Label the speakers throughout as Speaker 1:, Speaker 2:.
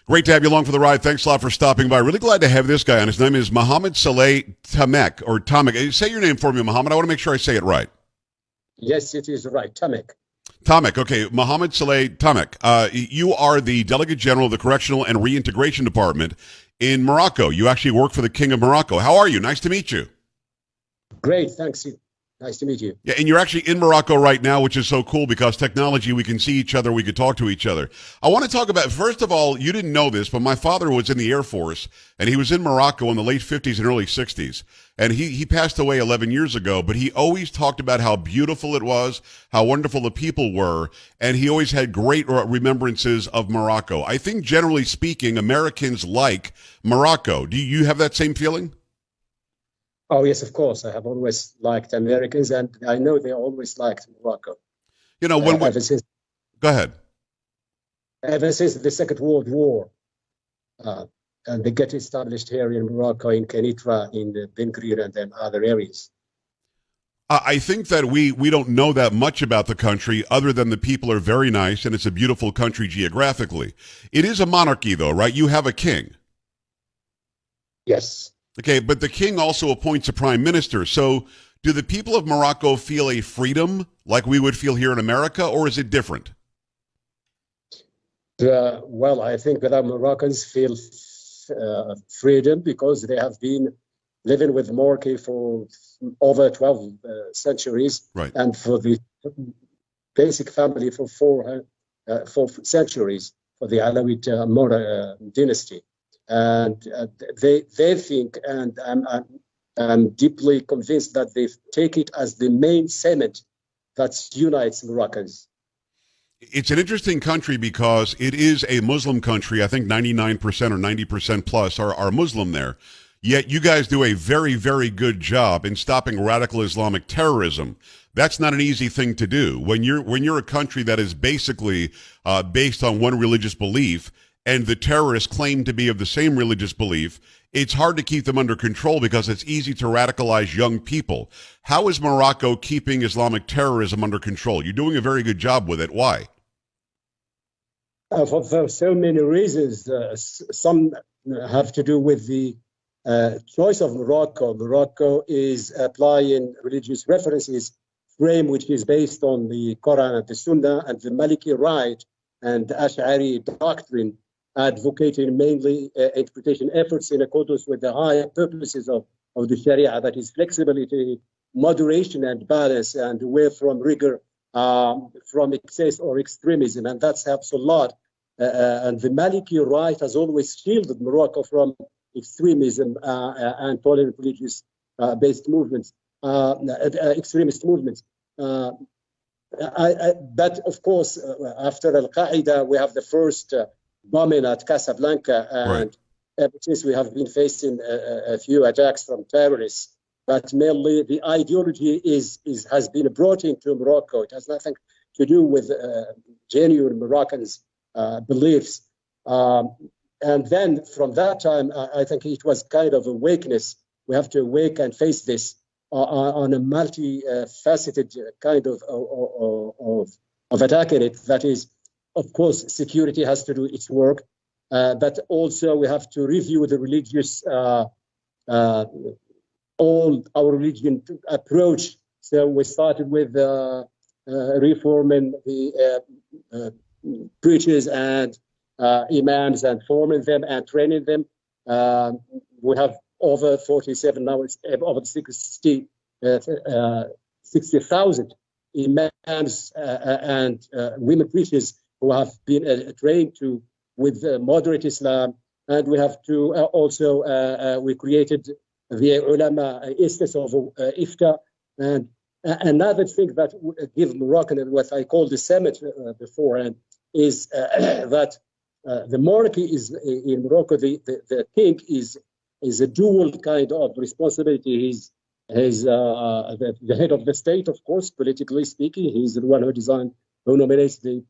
Speaker 1: Great to have you along for the ride. Thanks a lot for stopping by. Really glad to have this guy on. His name is Mohammed Saleh Tamek, or Tamek. Say your name for me, Mohammed. I want to make sure I say it right.
Speaker 2: Yes, it is right. Tamek.
Speaker 1: Tamek, okay. Mohammed Saleh Tamek. You are the Delegate General of the Correctional and Reintegration Department in Morocco. You actually work for the King of Morocco. How are you? Nice to meet you.
Speaker 2: Great, thanks. Nice to meet you.
Speaker 1: Yeah, and you're actually in Morocco right now, which is so cool because technology, we can see each other, we could talk to each other. I want to talk about, first of all, you didn't know this, but my father was in the Air Force, and he was in Morocco in the late 50s and early 60s. And he passed away 11 years ago, but he always talked about how beautiful it was, how wonderful the people were, and he always had great remembrances of Morocco. I think, generally speaking, Americans like Morocco. Do you have that same feeling?
Speaker 2: Oh, yes, of course. I have always liked Americans, and I know they always liked Morocco.
Speaker 1: You know, when go ahead.
Speaker 2: Ever since the Second World War, and they get established here in Morocco, in Kenitra, in Ben Grir, and then other areas.
Speaker 1: I think that we don't know that much about the country other than the people are very nice, and it's a beautiful country geographically. It is a monarchy, though, right? You have a king.
Speaker 2: Yes.
Speaker 1: Okay, but the king also appoints a prime minister. So do the people of Morocco feel a freedom like we would feel here in America, or is it different?
Speaker 2: Well, I think that Moroccans feel freedom because they have been living with monarchy for over 12 centuries,
Speaker 1: right.
Speaker 2: And for the basic family for four centuries, for the Alawite dynasty. And they think, and I'm deeply convinced that they take it as the main cement that unites Moroccans.
Speaker 1: It's an interesting country because it is a Muslim country. I think 99% or 90% plus are Muslim there. Yet you guys do a very, very good job in stopping radical Islamic terrorism. That's not an easy thing to do. When you're a country that is basically based on one religious belief, and the terrorists claim to be of the same religious belief, it's hard to keep them under control because it's easy to radicalize young people. How is Morocco keeping Islamic terrorism under control? You're doing a very good job with it. Why?
Speaker 2: For so many reasons. Some have to do with the choice of Morocco. Morocco is applying religious references frame which is based on the Quran and the Sunnah and the Maliki right and Ash'ari doctrine, advocating mainly interpretation efforts in accordance with the higher purposes of the Sharia, that is flexibility, moderation, and balance, and away from rigor, from excess or extremism, and that helps a lot. And the Maliki right has always shielded Morocco from extremism and tolerant religious-based movements, extremist movements. But of course, after Al-Qaeda, we have the first bombing at Casablanca, and
Speaker 1: right.
Speaker 2: Ever since we have been facing a few attacks from terrorists. But mainly the ideology has been brought into Morocco. It has nothing to do with genuine Moroccans' beliefs. And then from that time, I think it was kind of a weakness. We have to awake and face this on a multi-faceted kind of attacking it. That is, of course, security has to do its work, but also we have to review the religious, all our religion approach. So we started with reforming the preachers and imams and forming them and training them. We have over 47, now it's over 60,000 imams and women preachers who have been trained with moderate Islam. And we have to also, we created the ulama instance of ifta. And another thing that gives Moroccan what I call the summit before, and is that the monarchy is in Morocco, the king is a dual kind of responsibility. He's the head of the state, of course, politically speaking. He's the one who nominates the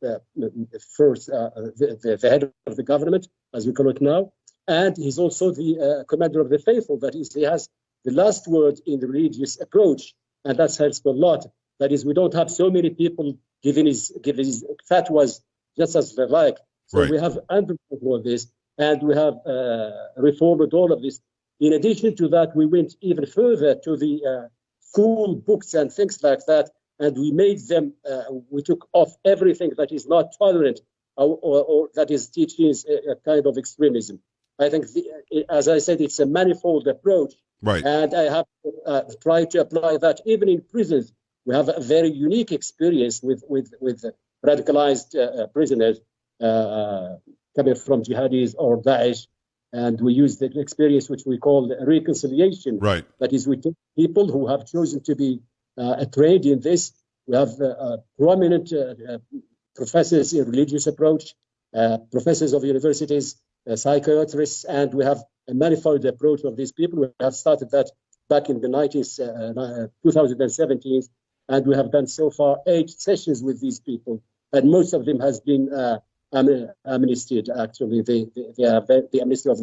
Speaker 2: head of the government, as we call it now. And he's also the commander of the faithful. That is, he has the last word in the religious approach, and that helps a lot. That is, we don't have so many people giving his fatwas just as they like. So
Speaker 1: right.
Speaker 2: we have under control this. and we have reformed all of this. In addition to that, we went even further to the school books and things like that, and we made them, we took off everything that is not tolerant or that is teaching a kind of extremism. I think, as I said, it's a manifold approach.
Speaker 1: Right.
Speaker 2: And I have tried to apply that even in prisons. We have a very unique experience with radicalized prisoners coming from jihadis or Daesh. And we use the experience which we call reconciliation.
Speaker 1: Right.
Speaker 2: That is, we take people who have chosen to be trained in this. We have prominent professors in religious approach, professors of universities, psychiatrists, and we have a manifold approach of these people. We have started that back in the 2017, and we have done so far 8 sessions with these people, and most of them has been amnestied. Actually, they are the amnesty of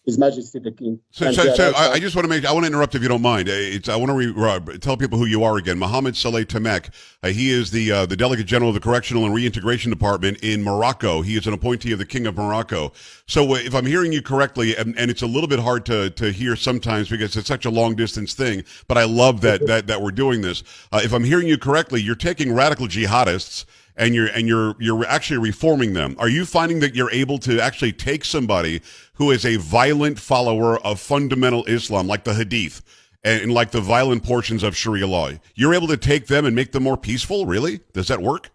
Speaker 2: His Majesty the King.
Speaker 1: So I just want to interrupt if you don't mind. I want to tell people who you are again. Mohammed Saleh Tamek. He is the Delegate General of the Correctional and Reintegration Department in Morocco. He is an appointee of the King of Morocco. So if I'm hearing you correctly, and it's a little bit hard to hear sometimes because it's such a long distance thing, but I love that we're doing this. If I'm hearing you correctly, you're taking radical jihadists and you're actually reforming them. Are you finding that you're able to actually take somebody who is a violent follower of fundamental Islam, like the Hadith, and like the violent portions of Sharia law, you're able to take them and make them more peaceful? Really? Does that work?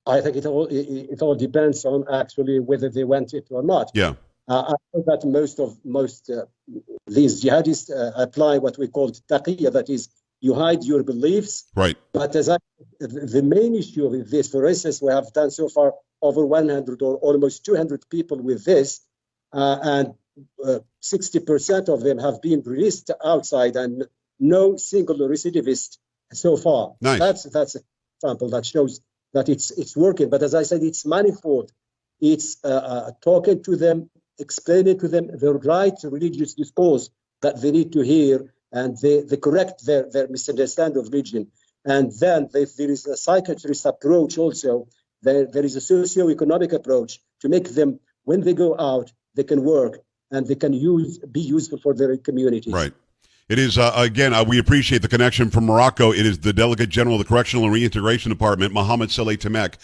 Speaker 2: I think it all depends on actually whether they want it or not.
Speaker 1: Yeah.
Speaker 2: I know that most these jihadists apply what we call taqiyya, that is, you hide your beliefs. Right. But the main issue with this, for instance, we have done so far over 100 or almost 200 people with this, and 60% of them have been released outside, and no single recidivist so far. Nice. That's an example that shows that it's working. But as I said, it's manifold. It's talking to them, explaining to them the right religious discourse that they need to hear, and they correct their misunderstanding of religion. And then there is a psychiatrist approach also. There is a socio-economic approach to make them, when they go out, they can work and they can be useful for their communities.
Speaker 1: Right. It is, again, we appreciate the connection from Morocco. It is the Delegate General of the Correctional and Reintegration Department, Mohammed Saleh Tamek,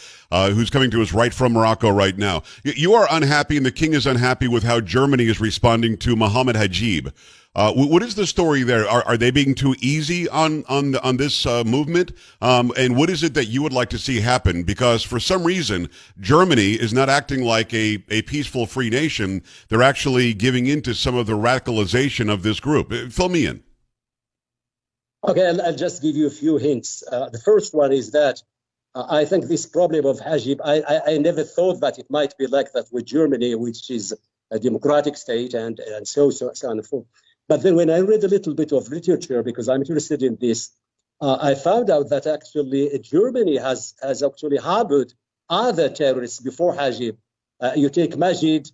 Speaker 1: who's coming to us right from Morocco right now. You are unhappy, and the king is unhappy with how Germany is responding to Mohammed Hajib. What is the story there? Are they being too easy on this movement? And what is it that you would like to see happen? Because for some reason, Germany is not acting like a peaceful free nation. They're actually giving into some of the radicalization of this group. Fill me in.
Speaker 2: Okay, I'll just give you a few hints. The first one is that I think this problem of Hajib, I never thought that it might be like that with Germany, which is a democratic state and so on and so forth. But then when I read a little bit of literature, because I'm interested in this, I found out that actually Germany has actually harbored other terrorists before Hajib. You take Majid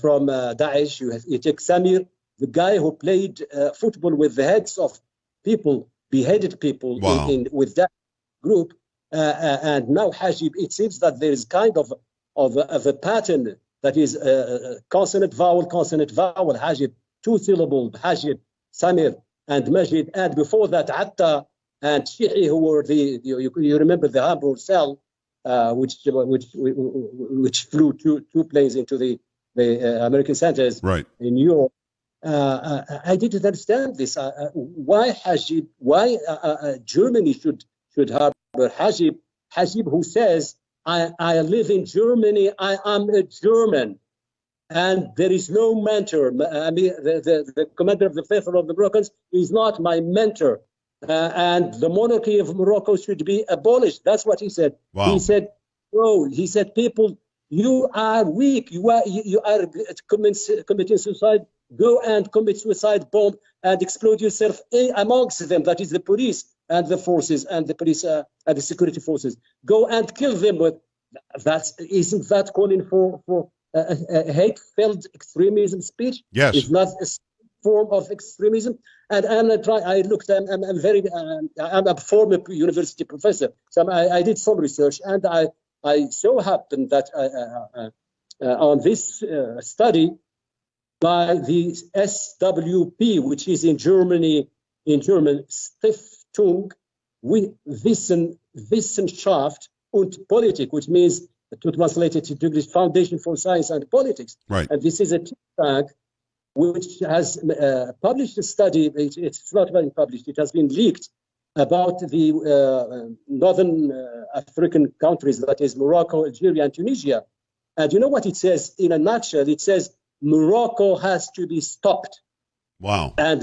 Speaker 2: from Daesh, you take Samir, the guy who played football with the heads of people, beheaded people. Wow. With that group. And now Hajib, it seems that there is kind of a pattern that is consonant, vowel, Hajib. 2-syllable, Hajib, Samir, and Majid, and before that, Atta and Shi'i, who were you remember the Hamburg cell, which flew two planes into the American centers in Europe. I didn't understand this. Why Hajib? Why Germany should harbor Hajib? Hajib, who says, "I live in Germany. I am a German." And there is no mentor. I mean, the commander of the faithful of the Moroccans is not my mentor. And the monarchy of Morocco should be abolished. That's what he said. Wow. He said, people, you are weak. You are committing suicide. Go and commit suicide bomb and explode yourself amongst them. That is the police and the forces and the police and the security forces. Go and kill them. Isn't that calling for a hate-filled extremism speech?
Speaker 1: Yes.
Speaker 2: It's not a form of extremism. And I'm a former university professor, so I did some research, and I so happened that on this study by the SWP, which is in German, Stiftung Wissenschaft und Politik, which means, to translate it into English, Foundation for Science and Politics.
Speaker 1: Right.
Speaker 2: And this is a think tank which has published a study. It's not been published. It has been leaked about the northern African countries, that is Morocco, Algeria, and Tunisia. And you know what it says in a nutshell? It says Morocco has to be stopped.
Speaker 1: Wow.
Speaker 2: And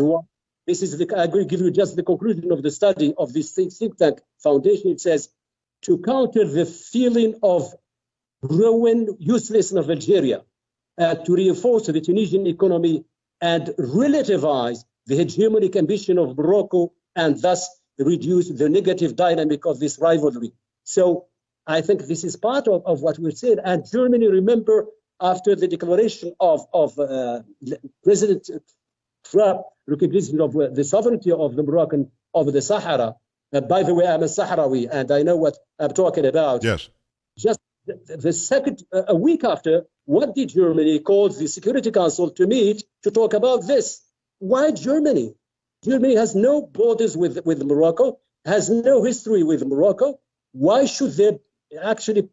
Speaker 2: this is I will give you just the conclusion of the study of this think tank foundation. It says, to counter the feeling of growing uselessness of Algeria, to reinforce the Tunisian economy and relativize the hegemonic ambition of Morocco, and thus reduce the negative dynamic of this rivalry. So I think this is part of what we're saying. And Germany, remember, after the declaration of President Trump, recognition of the sovereignty of the Moroccan, of the Sahara. By the way, I'm a Sahrawi, and I know what I'm talking about.
Speaker 1: Yes.
Speaker 2: Just the second, a week after, what did Germany call the Security Council to meet to talk about this? Why Germany? Germany has no borders with Morocco, has no history with Morocco. Why should they actually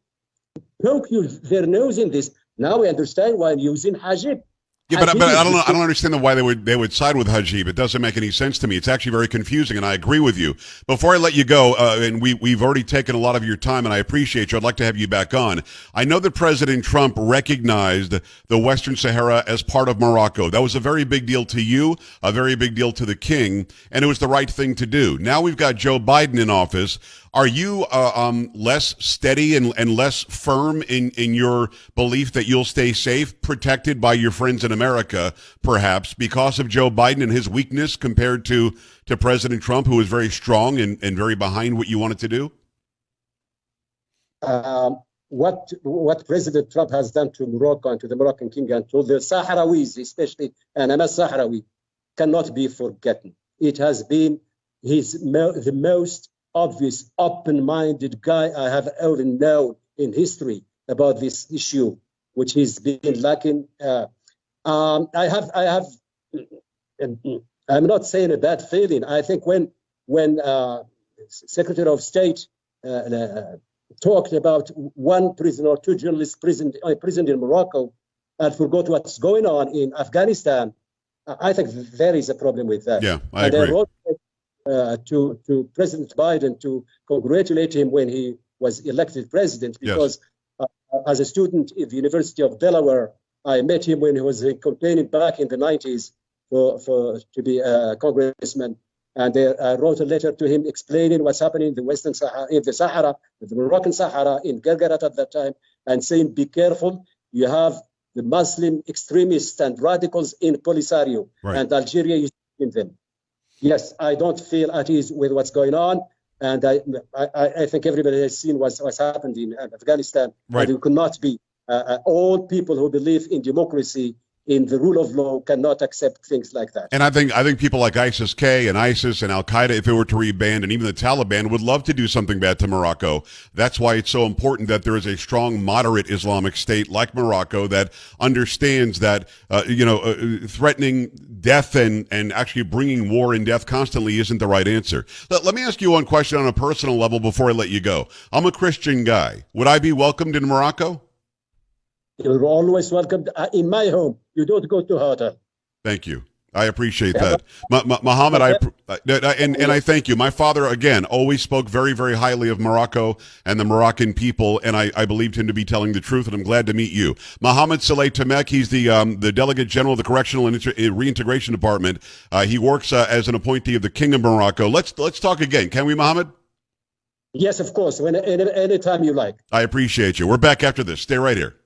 Speaker 2: poke their nose in this? Now we understand why using Haggib.
Speaker 1: Yeah, but I don't understand why they would side with Haggib. It doesn't make any sense to me. It's actually very confusing, and I agree with you. Before I let you go, and we've already taken a lot of your time, and I appreciate you. I'd like to have you back on. I know that President Trump recognized the Western Sahara as part of Morocco. That was a very big deal to you, a very big deal to the king, and it was the right thing to do. Now we've got Joe Biden in office. Are you less steady and less firm in your belief that you'll stay safe, protected by your friends in America, perhaps, because of Joe Biden and his weakness compared to President Trump, who is very strong and very behind what you wanted to do?
Speaker 2: What President Trump has done to Morocco and to the Moroccan king and to the Sahrawis, especially, and I'm a Sahrawi, cannot be forgotten. It has been the most obvious, open-minded guy I have ever known in history about this issue, which has been lacking. I'm not saying a bad feeling. I think when Secretary of State talked about one prisoner or two journalists imprisoned in Morocco and forgot what's going on in Afghanistan, I think there is a problem with that.
Speaker 1: Yeah, I agree.
Speaker 2: To President Biden to congratulate him when he was elected president, because as a student at the University of Delaware, I met him when he was campaigning back in the 90s to be a congressman, and I wrote a letter to him explaining what's happening in the Western Sahara, in the Sahara, the Moroccan Sahara, in Guerguerat at that time, and saying, be careful, you have the Muslim extremists and radicals in Polisario, and Algeria is in them. Yes, I don't feel at ease with what's going on, and I think everybody has seen what's happened in Afghanistan.
Speaker 1: Right.
Speaker 2: And it could not be. All people who believe in democracy, in the rule of law, cannot accept things like that.
Speaker 1: And I think people like ISIS-K and ISIS and Al-Qaeda, if it were to reband, and even the Taliban, would love to do something bad to Morocco. That's why it's so important that there is a strong, moderate Islamic state like Morocco that understands that, threatening death and actually bringing war and death constantly isn't the right answer. Let me ask you one question on a personal level before I let you go. I'm a Christian guy. Would I be welcomed in Morocco?
Speaker 2: You're always welcome in my home. You don't go to hotel.
Speaker 1: Thank you. I appreciate that. Muhammad, I thank you. My father, again, always spoke very, very highly of Morocco and the Moroccan people, and I believed him to be telling the truth, and I'm glad to meet you. Mohammed Saleh Tamek, he's the Delegate General of the Correctional and Reintegration Department. He works as an appointee of the King of Morocco. Let's talk again. Can we, Mohammed?
Speaker 2: Yes, of course. Anytime you like.
Speaker 1: I appreciate you. We're back after this. Stay right here.